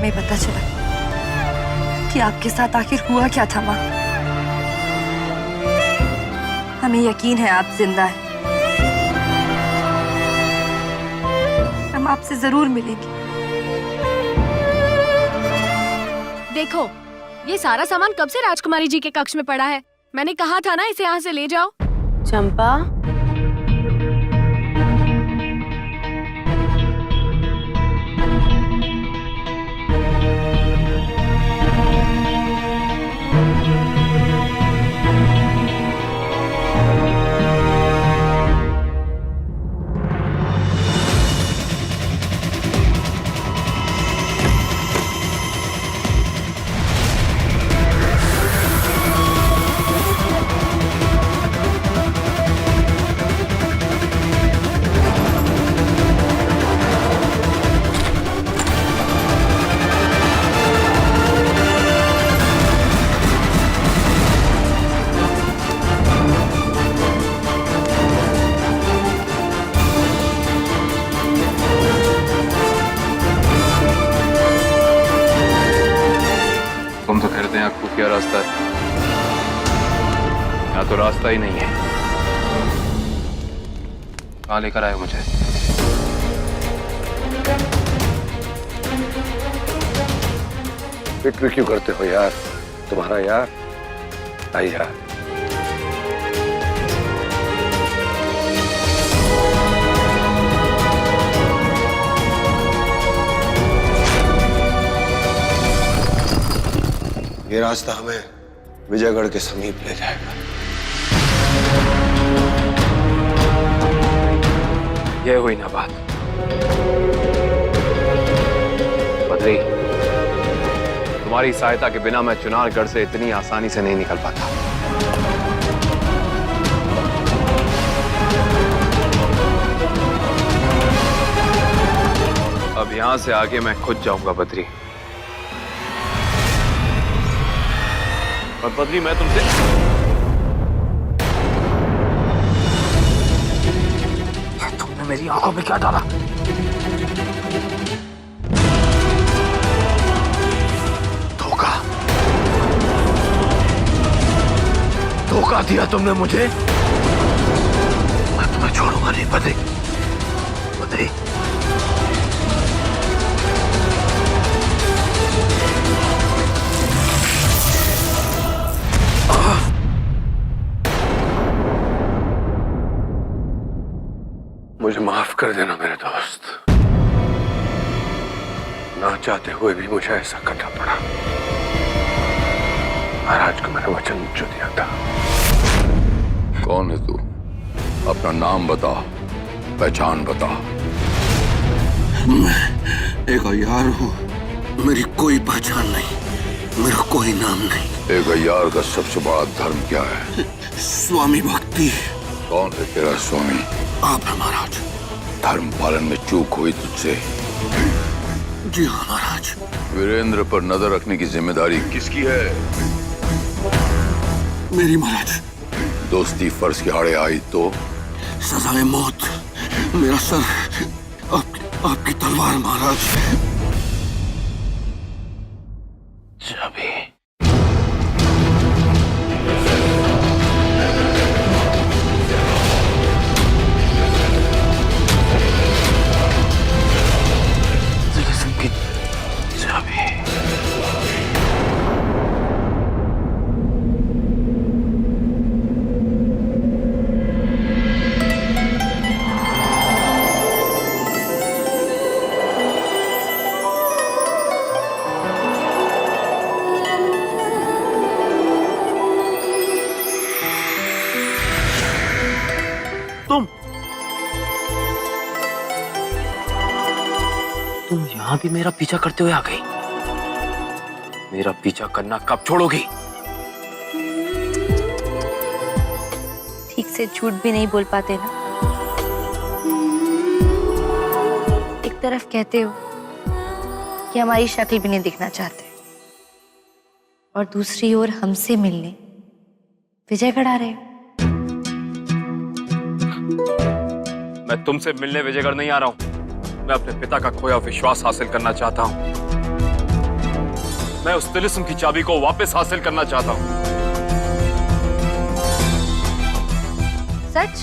हमें पता चला कि आपके साथ आखिर हुआ क्या था माँ। हमें यकीन है आप जिंदा हैं। हम आपसे जरूर मिलेंगे। देखो, ये सारा सामान कब से राजकुमारी जी के कक्ष में पड़ा है। मैंने कहा था ना इसे यहाँ से ले जाओ। चंपा, तुम तो कहते हैं खुफिया रास्ता है, यहाँ तो रास्ता ही नहीं है। कहाँ लेकर आए मुझे? फिक्र क्यों करते हो यार, तुम्हारा यार आई यार। ये रास्ता हमें विजयगढ़ के समीप ले जाएगा। यह हुई ना बात। बद्री, तुम्हारी सहायता के बिना मैं चुनारगढ़ से इतनी आसानी से नहीं निकल पाता। अब यहां से आगे मैं खुद जाऊंगा बद्री। और बद्री, मैं तुमसे तुमने मेरी आंखों में क्या डाला? धोखा, धोखा दिया तुमने मुझे। मैं तुम्हें छोड़ूंगा नहीं बद्री। बद्री, मुझे माफ कर देना मेरे दोस्त। ना चाहते हुए भी मुझे ऐसा करना पड़ा। महाराज को मैंने वचन जो दिया था। कौन है तू? अपना नाम बता, पहचान बता। मैं एक अय्यार हूँ, मेरी कोई पहचान नहीं, मेरा कोई नाम नहीं। एक अय्यार का सबसे बड़ा धर्म क्या है? स्वामी भक्ति। कौन है तेरा स्वामी? आप है महाराज। धर्म पालन में चूक हुई तुझसे। जी हाँ महाराज। वीरेंद्र पर नजर रखने की जिम्मेदारी किसकी है? मेरी महाराज। दोस्ती फर्ज के आड़े आई तो? सजाए मौत। मेरा सर आपकी तलवार महाराज। चाबी। तुम यहाँ भी मेरा पीछा करते हुए आ गई। मेरा पीछा करना कब छोड़ोगी? ठीक से झूठ भी नहीं बोल पाते ना। एक तरफ कहते हो कि हमारी शक्ल भी नहीं दिखना चाहते, और दूसरी ओर हमसे मिलने विजयगढ़ आ रहे हो। मैं तुमसे मिलने विजयगढ़ नहीं आ रहा हूं। मैं अपने पिता का खोया विश्वास हासिल करना चाहता हूं। मैं उस तिलिस्म की चाबी को वापस हासिल करना चाहता हूं। सच?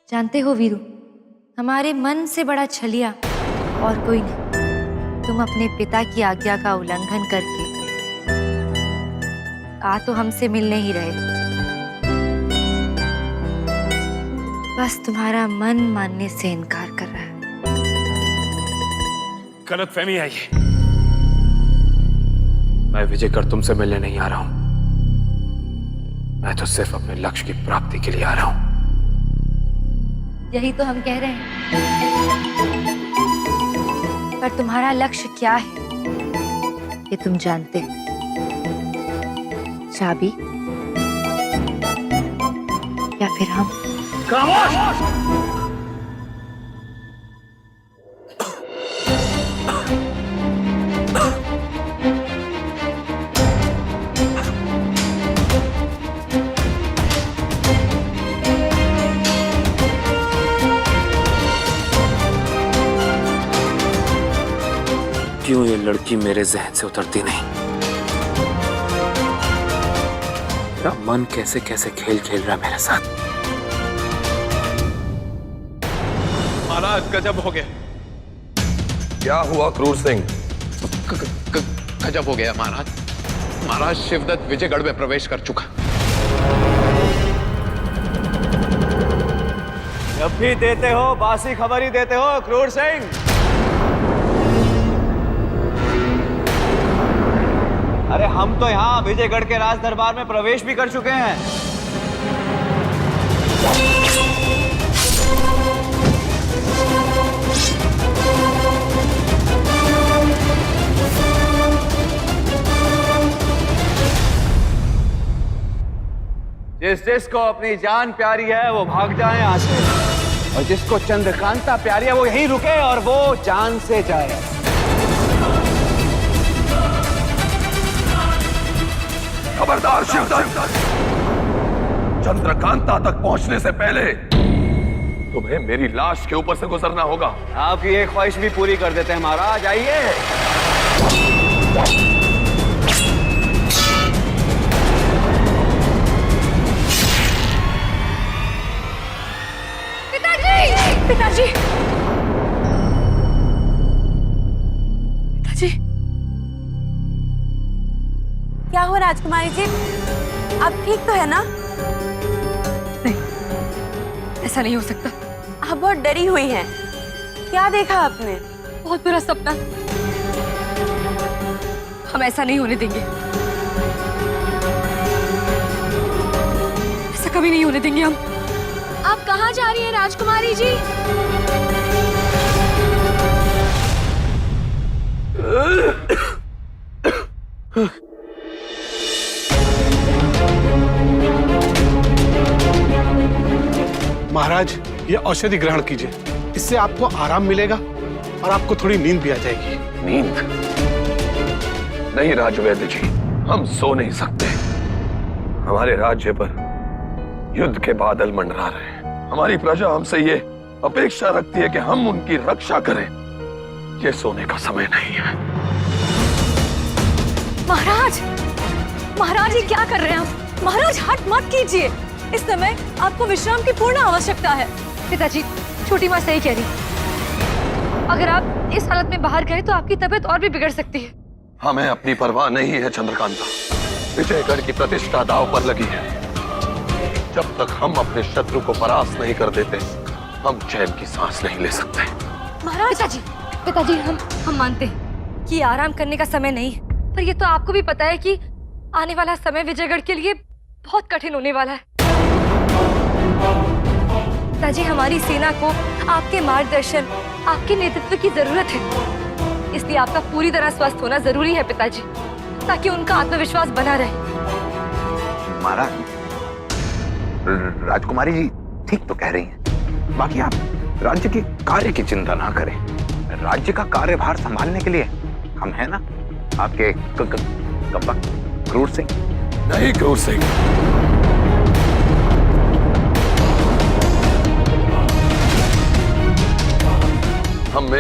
जानते हो वीरू, हमारे मन से बड़ा छलिया और कोई नहीं। तुम अपने पिता की आज्ञा का उल्लंघन करके आ तो हमसे मिलने ही रहे, बस तुम्हारा मन मानने से इनकार कर रहा है। गलतफहमी है ये। मैं विजयकर तुमसे मिलने नहीं आ रहा हूं। मैं तो सिर्फ अपने लक्ष्य की प्राप्ति के लिए आ रहा हूं। यही तो हम कह रहे हैं, पर तुम्हारा लक्ष्य क्या है ये तुम जानते हो? चाबी या फिर हम? क्यों ये लड़की मेरे जहन से उतरती नहीं? मेरा मन कैसे कैसे खेल खेल रहा मेरे साथ। महाराज गजब हो गया। क्या हुआ क्रूर सिंह? गजब हो गया महाराज। महाराज शिवदत्त विजयगढ़ में प्रवेश कर चुका। जब भी देते हो बासी खबर ही देते हो क्रूर सिंह। अरे हम तो यहाँ विजयगढ़ के राज दरबार में प्रवेश भी कर चुके हैं। जिस जिसको अपनी जान प्यारी है वो भाग जाए यहाँ से, और जिसको चंद्रकांता प्यारी है वो यहीं रुके और वो जान से जाए। खबरदार शिवदत्त, चंद्रकांता तक पहुंचने से पहले तुम्हें मेरी लाश के ऊपर से गुजरना होगा। आपकी एक ख्वाहिश भी पूरी कर देते हैं महाराज, आइए। पिताजी! पिताजी! पिताजी! क्या हो राजकुमारी जी, आप ठीक तो है ना? नहीं, ऐसा नहीं हो सकता। आप बहुत डरी हुई हैं। क्या देखा आपने? बहुत बुरा सपना। हम ऐसा नहीं होने देंगे। ऐसा कभी नहीं होने देंगे हम। आप कहाँ जा रही हैं राजकुमारी जी? महाराज, ये औषधि ग्रहण कीजिए, इससे आपको आराम मिलेगा और आपको थोड़ी नींद भी आ जाएगी। नींद नहीं राजवैद्य जी, हम सो नहीं सकते। हमारे राज्य पर युद्ध के बादल मंडरा रहे हैं। हमारी प्रजा हमसे ये अपेक्षा रखती है कि हम उनकी रक्षा करें। ये सोने का समय नहीं है। महाराज! महाराज, ये क्या कर रहे हैं आप? महाराज, हट मत कीजिए। इस समय आपको विश्राम की पूर्ण आवश्यकता है। पिताजी, छोटी माँ सही कह रही। अगर आप इस हालत में बाहर गए तो आपकी तबीयत और भी बिगड़ सकती है। हमें अपनी परवाह नहीं है चंद्रकांता। विजयगढ़ की प्रतिष्ठा दांव पर लगी है। जब तक हम अपने शत्रु को परास्त नहीं कर देते, हम चैन की सांस नहीं ले सकते। महाराज! पिताजी, हम मानते हैं कि आराम करने का समय नहीं है, पर ये तो आपको भी पता है कि आने वाला समय विजयगढ़ के लिए बहुत कठिन होने वाला है। पिताजी, हमारी सेना को आपके मार्गदर्शन, आपके नेतृत्व की जरूरत है। इसलिए आपका पूरी तरह स्वस्थ होना जरूरी है पिताजी, ताकि उनका आत्मविश्वास बना रहे। महाराज, राजकुमारी जी ठीक तो कह रही हैं। बाकी आप राज्य के कार्य की चिंता ना करें। राज्य का कार्यभार संभालने के लिए हम हैं ना, आपके क्रूर सिंह। नहीं क्रूर सिंह,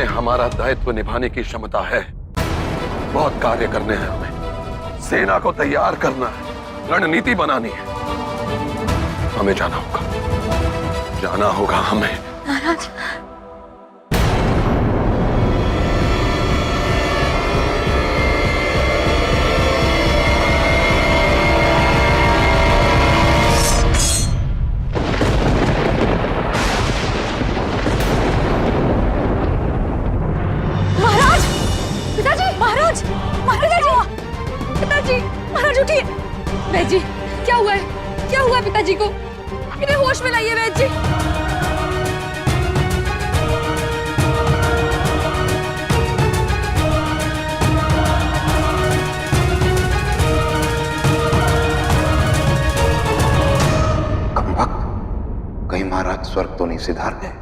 में हमारा दायित्व निभाने की क्षमता है। बहुत कार्य करने हैं हमें। सेना को तैयार करना है, रणनीति बनानी है। हमें जाना होगा हमें। महाराज, महाराज उठिए। वैद्य जी, क्या हुआ है? क्या हुआ पिताजी को? इन्हें होश में लाइए वैद्य जी। कमबख्त, कहीं महाराज स्वर्ग तो नहीं सिधार गए?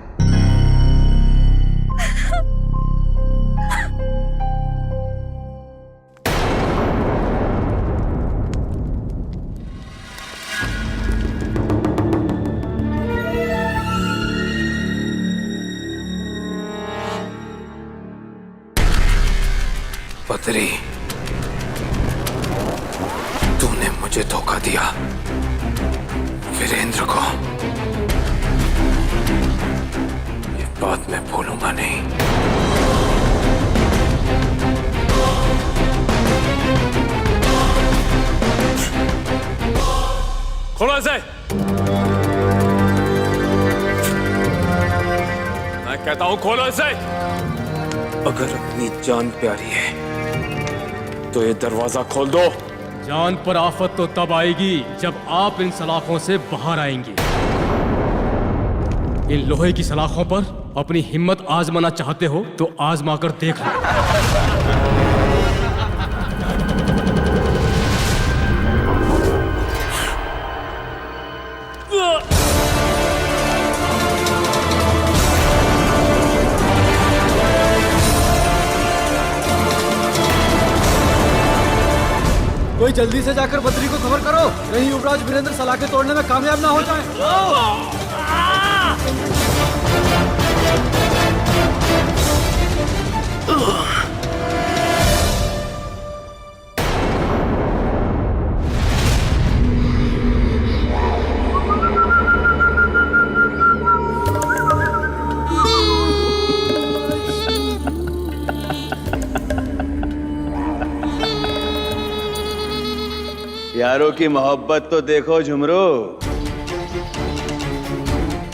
बद्री, तूने मुझे धोखा दिया। वीरेंद्र को ये बात मैं भूलूंगा नहीं। खोलो इसे। मैं कहता हूं खोलो इसे। अगर अपनी जान प्यारी है तो ये दरवाजा खोल दो। जान पर आफत तो तब आएगी जब आप इन सलाखों से बाहर आएंगे। इन लोहे की सलाखों पर अपनी हिम्मत आजमाना चाहते हो तो आजमा कर देख लो। कोई जल्दी से जाकर बद्री को खबर करो, कहीं युवराज वीरेंद्र सलाखें तोड़ने में कामयाब ना हो जाए। यारों की मोहब्बत तो देखो झुमरो।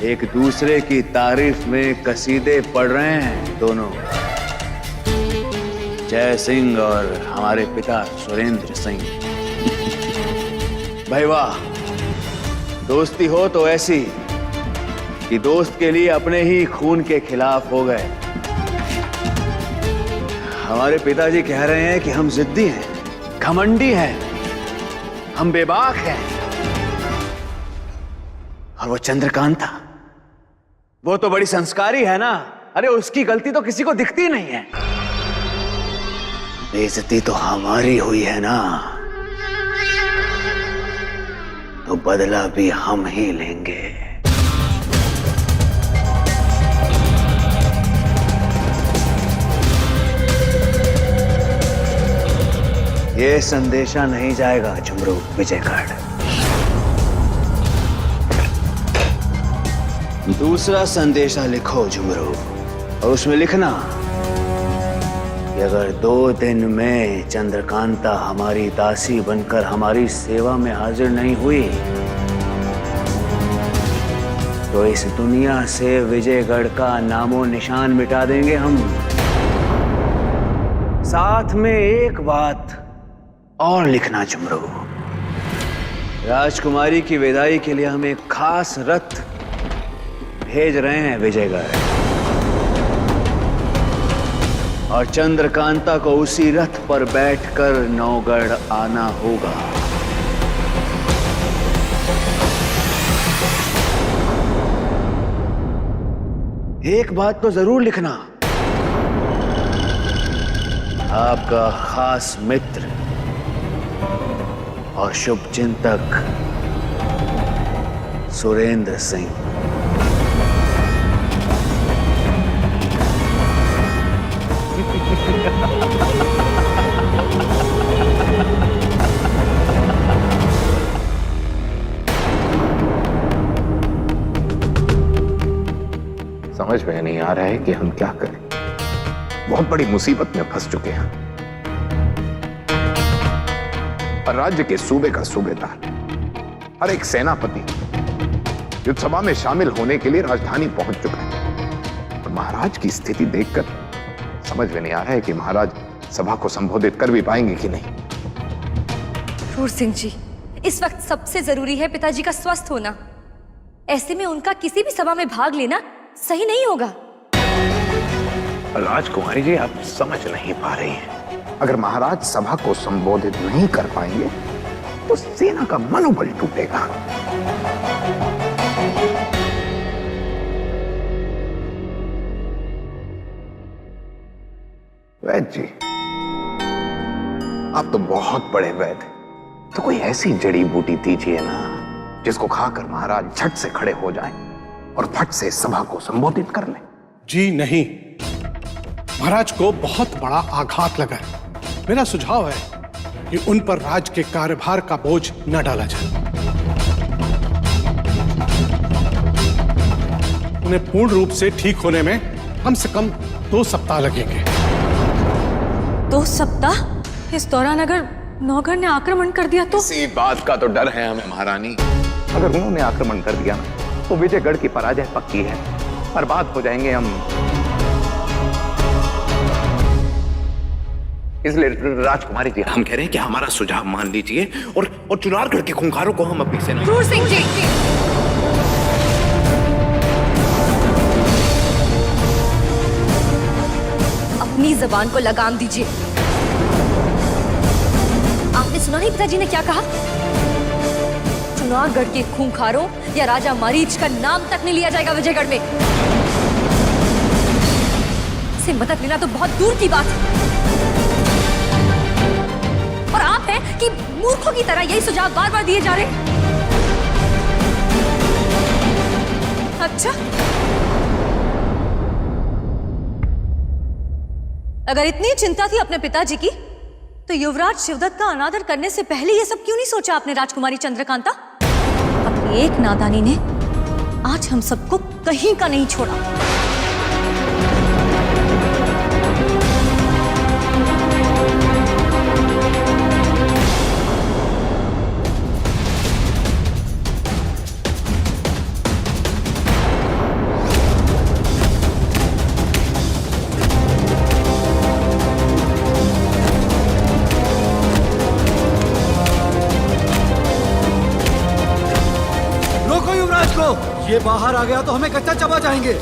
एक दूसरे की तारीफ में कसीदे पढ़ रहे हैं दोनों, जय सिंह और हमारे पिता सुरेंद्र सिंह। भाई वाह, दोस्ती हो तो ऐसी कि दोस्त के लिए अपने ही खून के खिलाफ हो गए। हमारे पिताजी कह रहे हैं कि हम जिद्दी हैं, घमंडी हैं, हम बेबाक हैं। और वो चंद्रकांता, वो तो बड़ी संस्कारी है ना। अरे उसकी गलती तो किसी को दिखती नहीं है। बेइज्जती तो हमारी हुई है ना, तो बदला भी हम ही लेंगे। ये संदेशा नहीं जाएगा झुमरू विजयगढ़। दूसरा संदेशा लिखो झुमरू, और उसमें लिखना कि अगर 2 दिन में चंद्रकांता हमारी दासी बनकर हमारी सेवा में हाजिर नहीं हुई तो इस दुनिया से विजयगढ़ का नामो निशान मिटा देंगे हम। साथ में एक बात और लिखना झुमरू, राजकुमारी की विदाई के लिए हम एक खास रथ भेज रहे हैं विजयगढ़, और चंद्रकांता को उसी रथ पर बैठकर नौगढ़ आना होगा। एक बात तो जरूर लिखना, आपका खास मित्र और शुभचिंतक सुरेंद्र सिंह। समझ में नहीं आ रहा है कि हम क्या करें। बहुत बड़ी मुसीबत में फंस चुके हैं। और राज्य के सूबे का सूबेदार, हर एक सेनापति युद्ध सभा में शामिल होने के लिए राजधानी पहुंच चुका है। और महाराज की स्थिति देखकर समझ में नहीं आ रहा है कि महाराज सभा को संबोधित कर भी पाएंगे कि नहीं। क्रूर सिंह जी, इस वक्त सबसे जरूरी है पिताजी का स्वस्थ होना। ऐसे में उनका किसी भी सभा में भाग लेना सही नहीं होगा। राजकुमारी जी, आप समझ नहीं पा रही हैं। अगर महाराज सभा को संबोधित नहीं कर पाएंगे तो सेना का मनोबल टूटेगा। वैद्य जी, आप तो बहुत बड़े वैद्य हैं, तो कोई ऐसी जड़ी बूटी दीजिए ना जिसको खाकर महाराज झट से खड़े हो जाएं और फट से सभा को संबोधित कर लें। जी नहीं, महाराज को बहुत बड़ा आघात लगा है। मेरा सुझाव है कि उन पर राज के कार्यभार का बोझ न डाला जाए। उन्हें पूर्ण रूप से ठीक होने में कम से कम 2 सप्ताह लगेंगे। 2 सप्ताह? इस दौरान अगर नौकर ने आक्रमण कर दिया तो? इसी बात का तो डर है हमें महारानी। अगर उन्होंने आक्रमण कर दिया ना तो विजयगढ़ की पराजय पक्की है, बर्बाद हो जाएंगे हम। इसलिए राजकुमारी जी, हम कह रहे हैं कि हमारा सुझाव मान लीजिए और चुनारगढ़ के खूंखारों को हम अपनी सेना। क्रूर सिंह जी, अपनी जबान को लगाम दीजिए। आपने सुना नहीं पिताजी ने क्या कहा? चुनारगढ़ के खूंखारों या राजा मरीच का नाम तक नहीं लिया जाएगा विजयगढ़ में। से मदद लेना तो बहुत दूर की बात है। और आप हैं कि मूर्खों की तरह यही सुझाव बार बार दिए जा रहे हैं। अच्छा, अगर इतनी चिंता थी अपने पिताजी की तो युवराज शिवदत्त का अनादर करने से पहले यह सब क्यों नहीं सोचा आपने राजकुमारी चंद्रकांता? अपनी एक नादानी ने आज हम सबको कहीं का नहीं छोड़ा। ये बाहर आ गया तो हमें कच्चा चबा जाएंगे।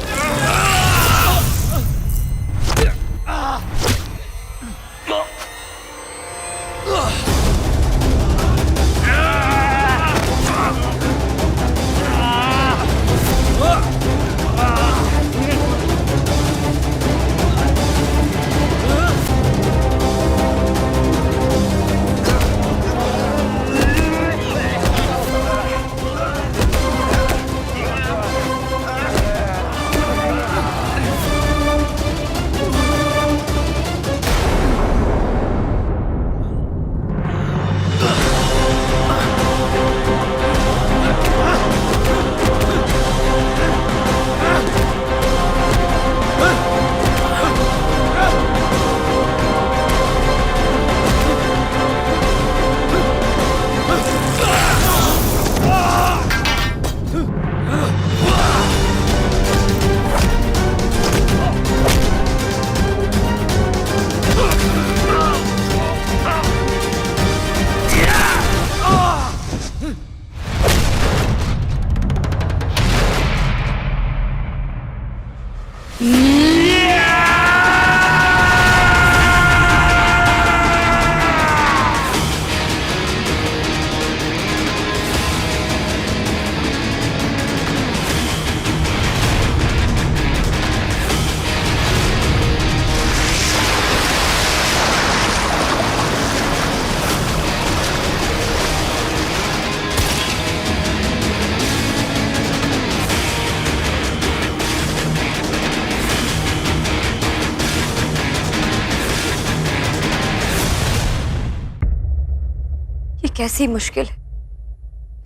कैसी मुश्किल,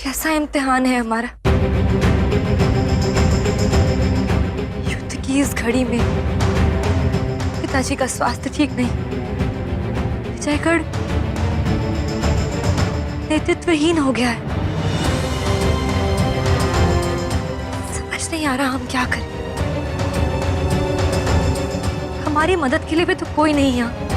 कैसा इम्तिहान है हमारा। युद्ध की इस घड़ी में पिताजी का स्वास्थ्य ठीक नहीं। विजयगढ़ नेतृत्वहीन हो गया है। समझ नहीं आ रहा हम क्या करें। हमारी मदद के लिए भी तो कोई नहीं यहाँ।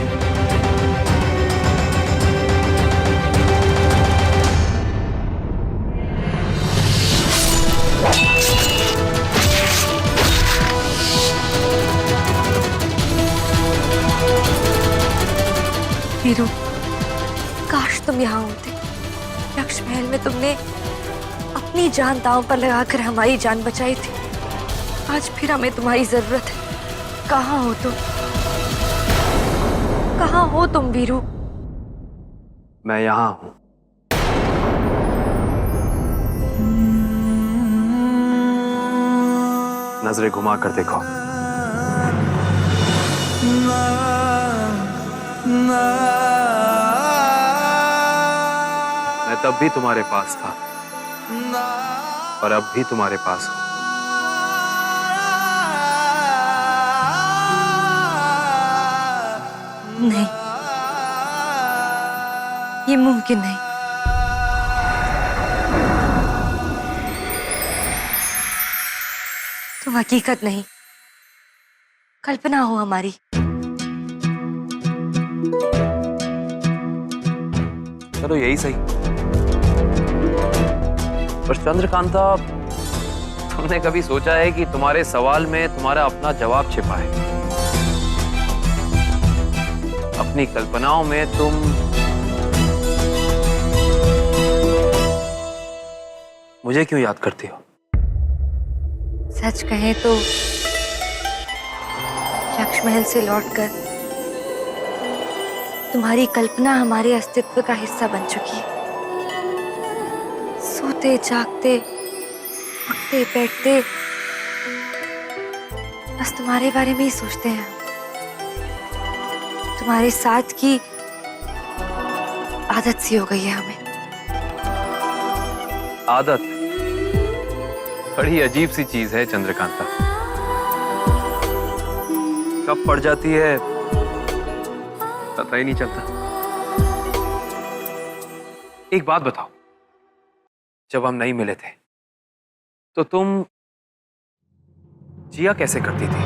वीरू, काश तुम यहाँ होते। यक्ष महल में तुमने अपनी जान दांव पर लगाकर हमारी जान बचाई थी। आज फिर हमें तुम्हारी जरूरत है। कहाँ हो तुम? कहाँ हो तुम वीरू? मैं यहां हूं। नजरें घुमा कर देखो। मैं तब भी तुम्हारे पास था और अब भी तुम्हारे पास हूं। नहीं, ये मुमकिन नहीं। तुम हकीकत नहीं, कल्पना हो हमारी। चलो यही सही। पर चंद्रकांता, तुमने कभी सोचा है कि तुम्हारे सवाल में तुम्हारा अपना जवाब छिपा है? अपनी कल्पनाओं में तुम मुझे क्यों याद करती हो? सच कहें तो यक्ष महल से लौटकर तुम्हारी कल्पना हमारे अस्तित्व का हिस्सा बन चुकी है। सोते जागते, उठते बैठते बस तुम्हारे बारे में ही सोचते हैं। तुम्हारे साथ की आदत सी हो गई है हमें। आदत बड़ी अजीब सी चीज है चंद्रकांता। कब पड़ जाती है पता ही नहीं चलता। एक बात बताओ, जब हम नहीं मिले थे तो तुम जिया कैसे करती थी?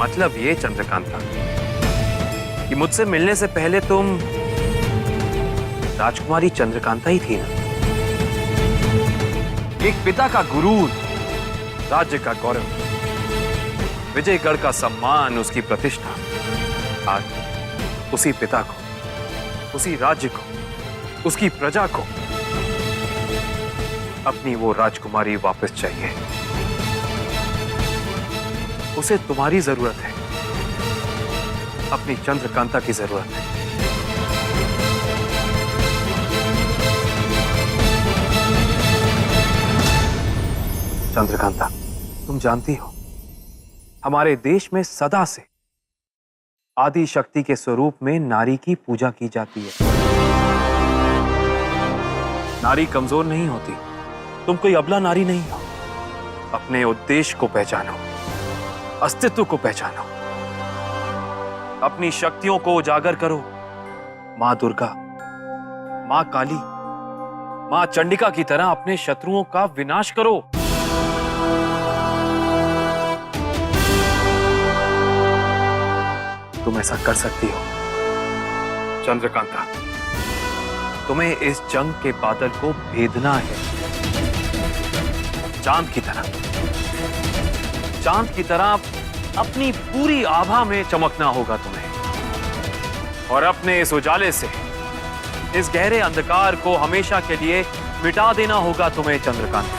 मतलब ये चंद्रकांता कि मुझसे मिलने से पहले तुम राजकुमारी चंद्रकांता ही थी ना। एक पिता का गुरूर, राज्य का गौरव, विजयगढ़ का सम्मान, उसकी प्रतिष्ठा, आज उसी पिता को, उसी राज्य को, उसकी प्रजा को अपनी वो राजकुमारी वापस चाहिए। उसे तुम्हारी जरूरत है, अपनी चंद्रकांता की जरूरत है। चंद्रकांता, तुम जानती हो हमारे देश में सदा से आदि शक्ति के स्वरूप में नारी की पूजा की जाती है। नारी कमजोर नहीं होती, तुम कोई अबला नारी नहीं हो। अपने उद्देश्य को पहचानो, अस्तित्व को पहचानो, अपनी शक्तियों को उजागर करो। मां दुर्गा, मां काली, मां चंडिका की तरह अपने शत्रुओं का विनाश करो। तुम ऐसा कर सकती हो चंद्रकांता। तुम्हें इस जंग के बादल को भेदना है। चांद की तरह, चांद की तरह अपनी पूरी आभा में चमकना होगा तुम्हें, और अपने इस उजाले से इस गहरे अंधकार को हमेशा के लिए मिटा देना होगा तुम्हें चंद्रकांता।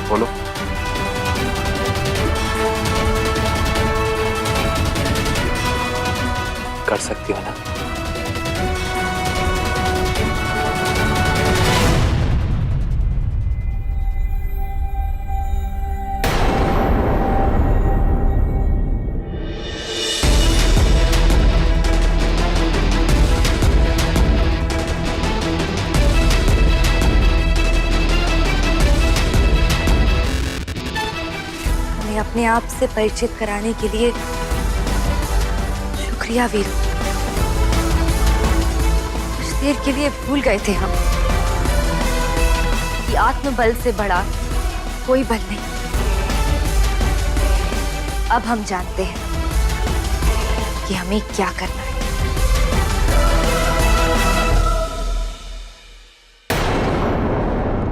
बोलो, कर सकती हो ना? अपने आप से परिचित कराने के लिए शुक्रिया वीर। कुछ देर के लिए भूल गए थे हम कि आत्मबल से बड़ा कोई बल नहीं। अब हम जानते हैं कि हमें क्या करना है।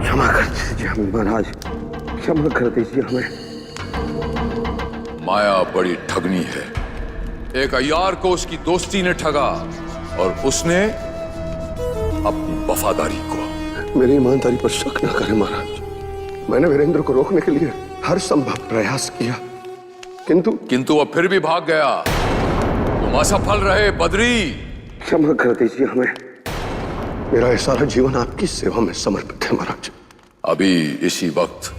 क्षमा कर दीजिए हमें महाराज, क्षमा कर दीजिए हमें। माया बड़ी ठगनी है। एक अय्यार को उसकी दोस्ती ने ठगा और उसने अपनी वफादारी को। मेरी ईमानदारी पर शक न करें महाराज। मैंने वीरेंद्र को रोकने के लिए हर संभव प्रयास किया, किंतु वह फिर भी भाग गया। तुम असफल रहे बद्री। क्षमा कर दीजिए हमें। मेरा ये सारा जीवन आपकी सेवा में समर्पित है महाराज। अभी इसी वक्त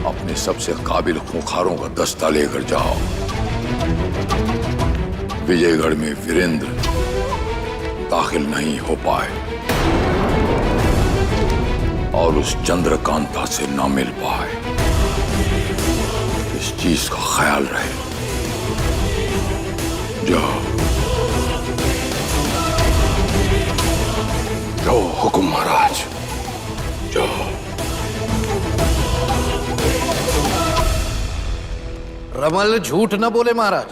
अपने सबसे काबिल खूंखारों का दस्ता लेकर जाओ। विजयगढ़ में वीरेंद्र दाखिल नहीं हो पाए और उस चंद्रकांता से ना मिल पाए, इस चीज का ख्याल रहे। जाओ जाओ हुकुम महाराज, जाओ। रमल झूठ न बोले महाराज,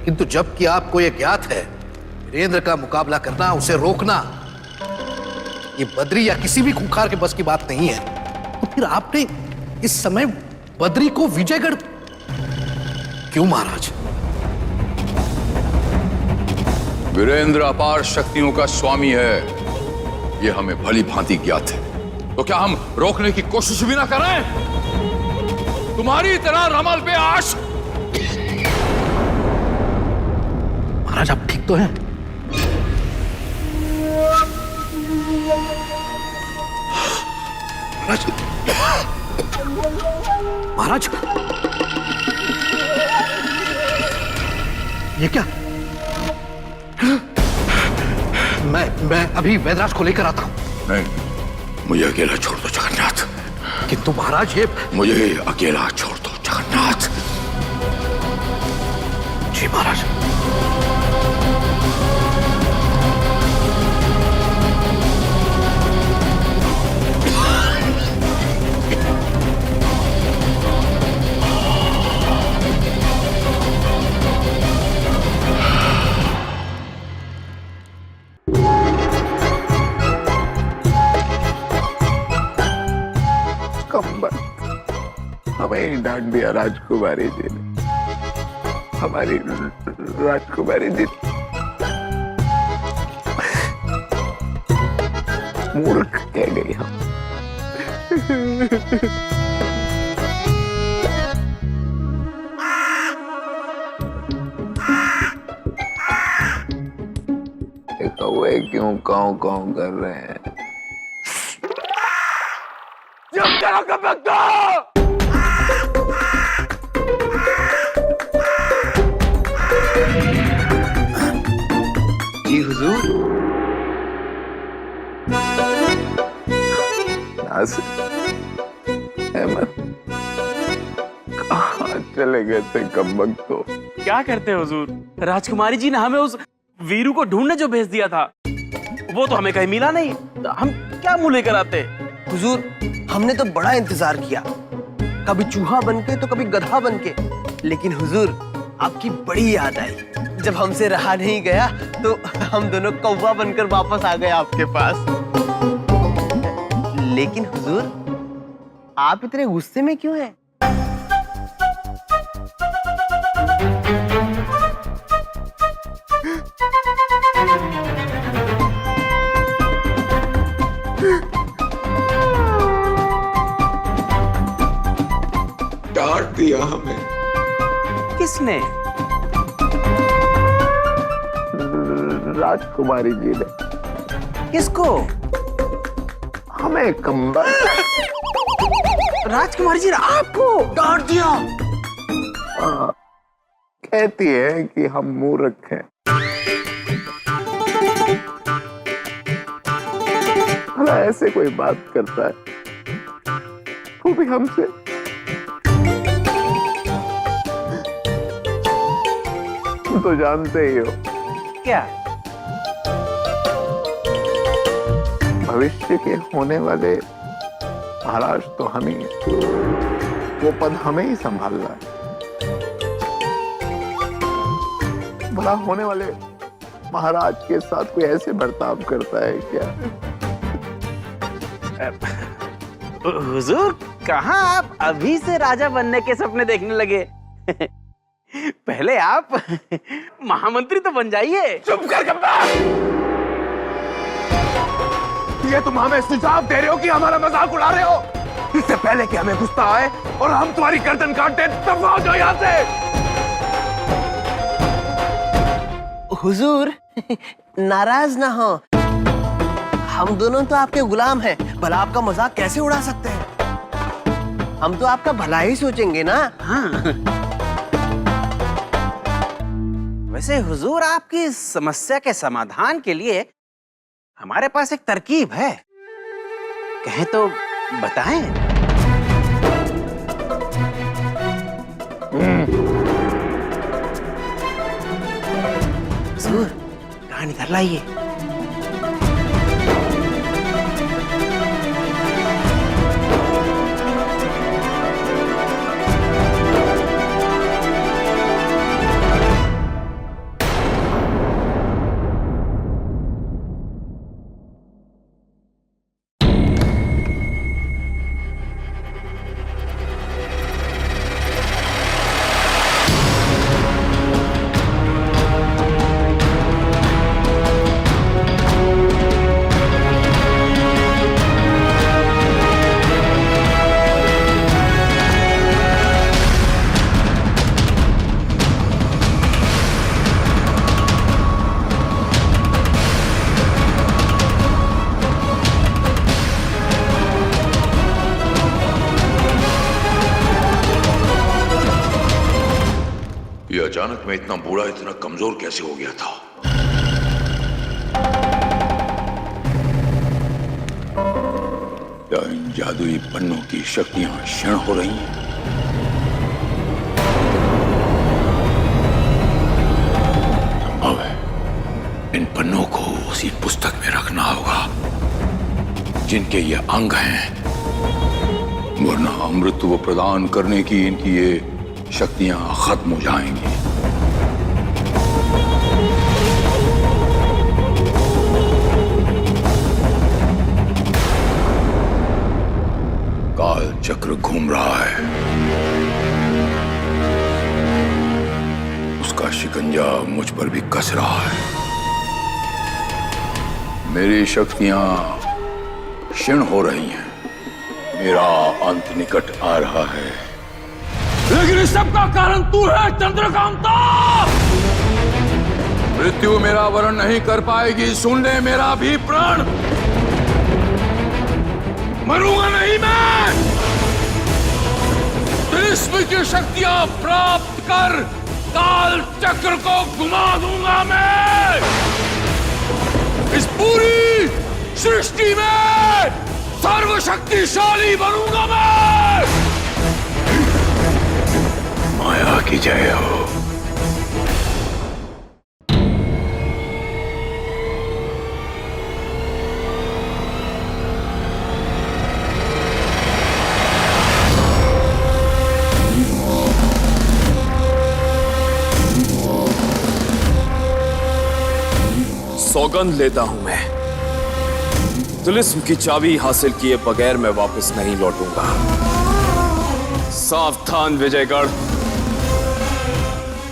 किंतु जबकि आपको यह ज्ञात है वीरेंद्र का मुकाबला करना, उसे रोकना, ये बद्री या किसी भी खूंखार के बस की बात नहीं है, तो फिर आपने इस समय बद्री को विजयगढ़ क्यों महाराज? वीरेंद्र अपार शक्तियों का स्वामी है, यह हमें भली भांति ज्ञात है। तो क्या हम रोकने की कोशिश भी ना करें? तुम्हारी तरह रमल पे आश। महाराज आप ठीक तो हैं? महाराज, महाराज, ये क्या? मैं अभी वैदराज को लेकर आता हूं। नहीं, मुझे अकेला छोड़ दो जगन्नाथ। किंतु महाराज ये, मुझे अकेला छोड़ दो जगन्नाथ। जी महाराज। हमें डांट दिया राजकुमारी जी ने, हमारी राजकुमारी जी मूर्ख कह गई हम। कौवे क्यों काऊ काऊ कर रहे हैं? चुप करो कबक्तो! जी हुजूर। नासिर, अहमद, कहाँ चले गए थे कबक्तो? क्या करते हैं हुजूर? राजकुमारी जी ने हमें उस वीरू को ढूंढने जो भेज दिया था, वो तो हमें कहीं मिला नहीं। हम क्या मुंह लेकर आते? हुजूर, हमने तो बड़ा इंतजार किया, कभी चूहा बनके तो कभी गधा बनके, लेकिन हुजूर आपकी बड़ी याद आई। जब हमसे रहा नहीं गया तो हम दोनों कौवा बनकर वापस आ गए आपके पास। लेकिन हुजूर, आप इतने गुस्से में क्यों हैं? डांट दिया हमें। किसने? राजकुमारी जी ने। किसको? हमें कंबल। राजकुमारी जी ने आपको डांट दिया? कहती है कि हम मूर्ख हैं। भला ऐसे कोई बात करता है, वो भी हमसे? तुम तो जानते ही हो क्या? भविष्य के होने वाले महाराज तो हम ही हैं। वो पद हमें ही संभालना है। भला होने वाले महाराज के साथ कोई ऐसे बर्ताव करता है क्या? हुजूर, कहाँ आप अभी से राजा बनने के सपने देखने लगे? पहले आप महामंत्री तो बन जाइए। चुप कर गब्बर! ये तुम हमें सुझाव दे रहे हो कि हमारा मजाक उड़ा रहे हो? इससे पहले कि हमें गुस्सा आए और हम तुम्हारी गर्दन काट दें, दफा हो जाओ यहाँ से। हुजूर, नाराज ना हो, हम दोनों तो आपके गुलाम हैं, भला आपका मजाक कैसे उड़ा सकते हैं? हम तो आपका भला ही सोचेंगे ना। हाँ। वैसे हुजूर, आपकी इस समस्या के समाधान के लिए हमारे पास एक तरकीब है, कहें तो बताएं? हुजूर, कहानी इधर लाइए। ये अचानक मैं इतना बूढ़ा, इतना कमजोर कैसे हो गया था? क्या इन जादुई पन्नों की शक्तियां क्षीण हो रही हैं? संभव है इन पन्नों को उसी पुस्तक में रखना होगा जिनके ये अंग हैं, वरना अमृत प्रदान करने की इनकी ये शक्तियां खत्म हो जाएंगी। काल चक्र घूम रहा है, उसका शिकंजा मुझ पर भी कस रहा है। मेरी शक्तियां क्षीण हो रही हैं, मेरा अंत निकट आ रहा है। लेकिन इस सब का कारण तू है चंद्रकांता। मृत्यु मेरा वरण नहीं कर पाएगी, सुन ले मेरा भी प्राण। मरूंगा नहीं मैं। तिलिस्म की शक्तियां प्राप्त कर काल चक्र को घुमा दूंगा मैं। इस पूरी सृष्टि में सर्वशक्तिशाली बनूंगा मैं। माया की जय हो। सौगंध लेता हूं मैं, तिलिस्म की चाबी हासिल किए बगैर मैं वापस नहीं लौटूंगा। सावधान विजयगढ़,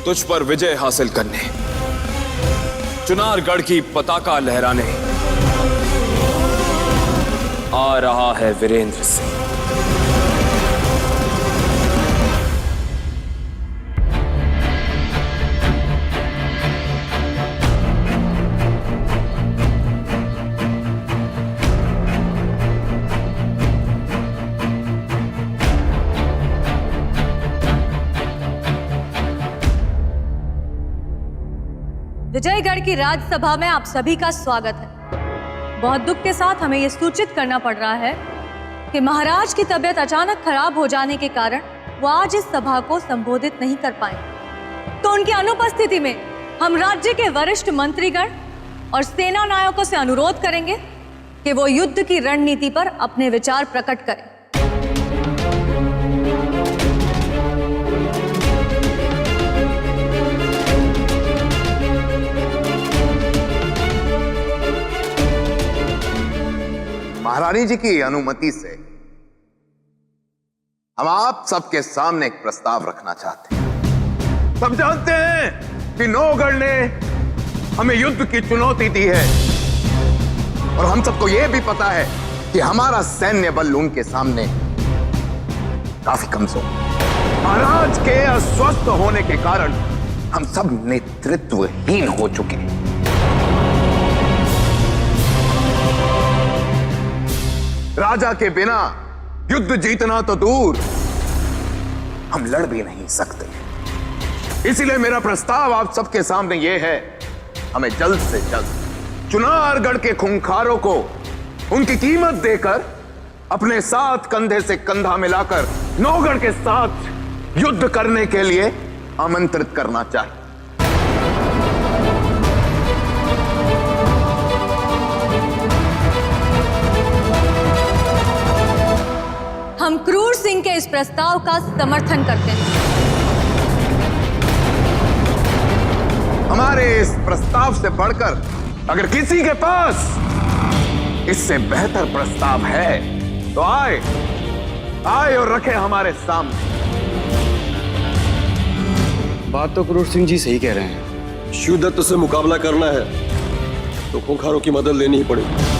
तुझ पर विजय हासिल करने, चुनारगढ़ की पताका लहराने आ रहा है वीरेंद्र सिंह। विजयगढ़ की राज्यसभा में आप सभी का स्वागत है। बहुत दुख के साथ हमें यह सूचित करना पड़ रहा है कि महाराज की तबीयत अचानक खराब हो जाने के कारण वो आज इस सभा को संबोधित नहीं कर पाए। तो उनकी अनुपस्थिति में हम राज्य के वरिष्ठ मंत्रीगण और सेना नायकों से अनुरोध करेंगे कि वो युद्ध की रणनीति पर अपने विचार प्रकट करें। महारानी जी की अनुमति से हम आप सबके सामने एक प्रस्ताव रखना चाहते हैं। सब जानते हैं कि नौगढ़ ने हमें युद्ध की चुनौती दी है और हम सबको यह भी पता है कि हमारा सैन्य बल उनके सामने काफी कमजोर। महाराज के अस्वस्थ होने के कारण हम सब नेतृत्वहीन हो चुके हैं। राजा के बिना युद्ध जीतना तो दूर, हम लड़ भी नहीं सकते। इसीलिए मेरा प्रस्ताव आप सबके सामने यह है, हमें जल्द से जल्द चुनारगढ़ के खूंखारों को उनकी कीमत देकर अपने साथ कंधे से कंधा मिलाकर नौगढ़ के साथ युद्ध करने के लिए आमंत्रित करना चाहिए। हम क्रूर सिंह के इस प्रस्ताव का समर्थन करते हैं। हमारे इस प्रस्ताव से बढ़कर अगर किसी के पास इससे बेहतर प्रस्ताव है तो आए और रखे हमारे सामने। बात तो क्रूर सिंह जी सही कह रहे हैं। शिवदत्त से मुकाबला करना है तो खूंखारों की मदद लेनी ही पड़ेगी।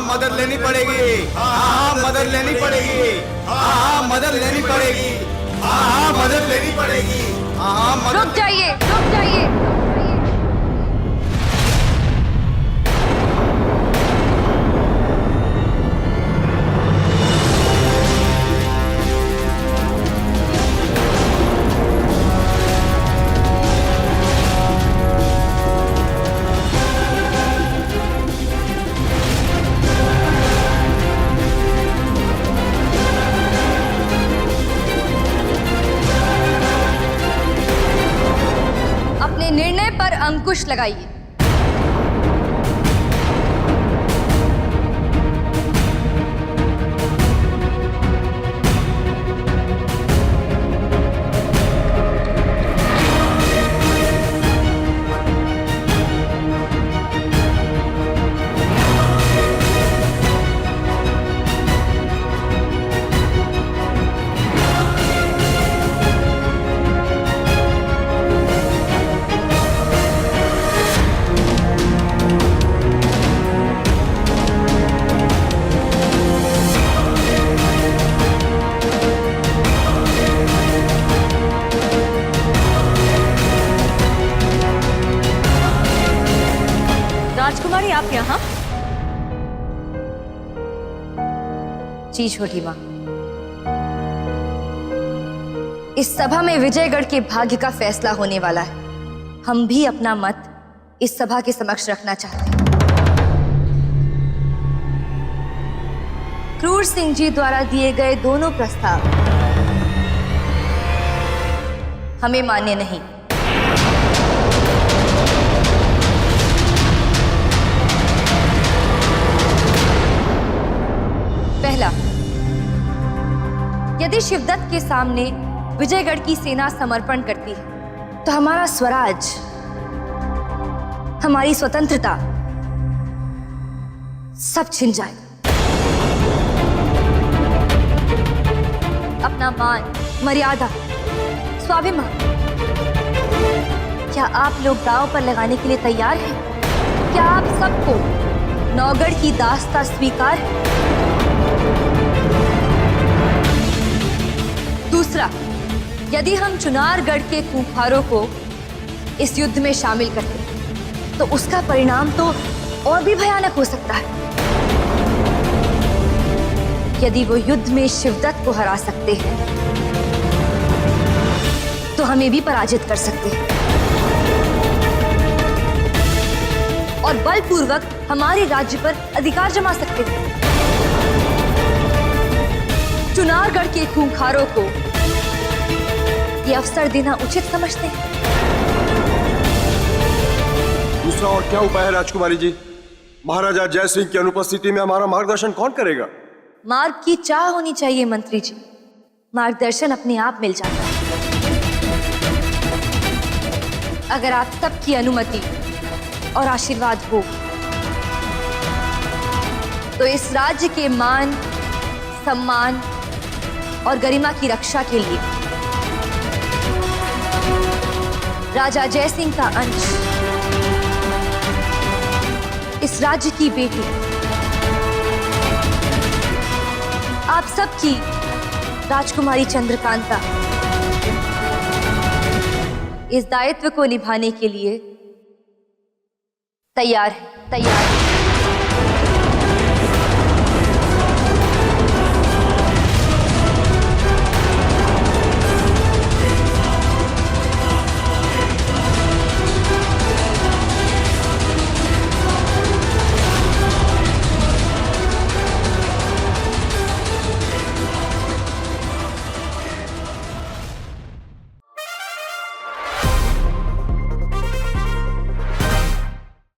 मदद लेनी पड़ेगी। हाँ मदद लेनी पड़ेगी। हाँ मदद लेनी पड़ेगी। हाँ मदद लेनी पड़ेगी। हाँ रुक जाइए, रुक जाइए। निर्णय पर अंकुश लगाइए। राजकुमारी, आप यहाँ? जी छोटी माँ, इस सभा में विजयगढ़ के भाग्य का फैसला होने वाला है। हम भी अपना मत इस सभा के समक्ष रखना चाहते हैं। क्रूर सिंह जी द्वारा दिए गए दोनों प्रस्ताव हमें मान्य नहीं। पहला, यदि शिवदत्त के सामने विजयगढ़ की सेना समर्पण करती है तो हमारा स्वराज, हमारी स्वतंत्रता सब छिन जाए। अपना मान, मर्यादा, स्वाभिमान, क्या आप लोग दांव पर लगाने के लिए तैयार हैं? क्या आप सबको नौगढ़ की दास्ता स्वीकार है? दूसरा, यदि हम चुनारगढ़ के खूंखारों को इस युद्ध में शामिल करते हैं तो उसका परिणाम तो और भी भयानक हो सकता है। यदि वो युद्ध में शिवदत्त को हरा सकते हैं तो हमें भी पराजित कर सकते हैं और बलपूर्वक हमारे राज्य पर अधिकार जमा सकते हैं। चुनारगढ़ के खूंखारों को ये अवसर देना उचित समझते हैं। दूसरा और क्या उपाय है राजकुमारी जी? महाराजा जय सिंह की अनुपस्थिति में हमारा मार्गदर्शन कौन करेगा? मार्ग की चाह होनी चाहिए मंत्री जी, मार्गदर्शन अपने आप मिल जाता है। अगर आप सबकी अनुमति और आशीर्वाद हो तो इस राज्य के मान, सम्मान और गरिमा की रक्षा के लिए राजा जय सिंह का अंश इस राज्य की बेटी आप सबकी राजकुमारी चंद्रकांता इस दायित्व को निभाने के लिए तैयार है।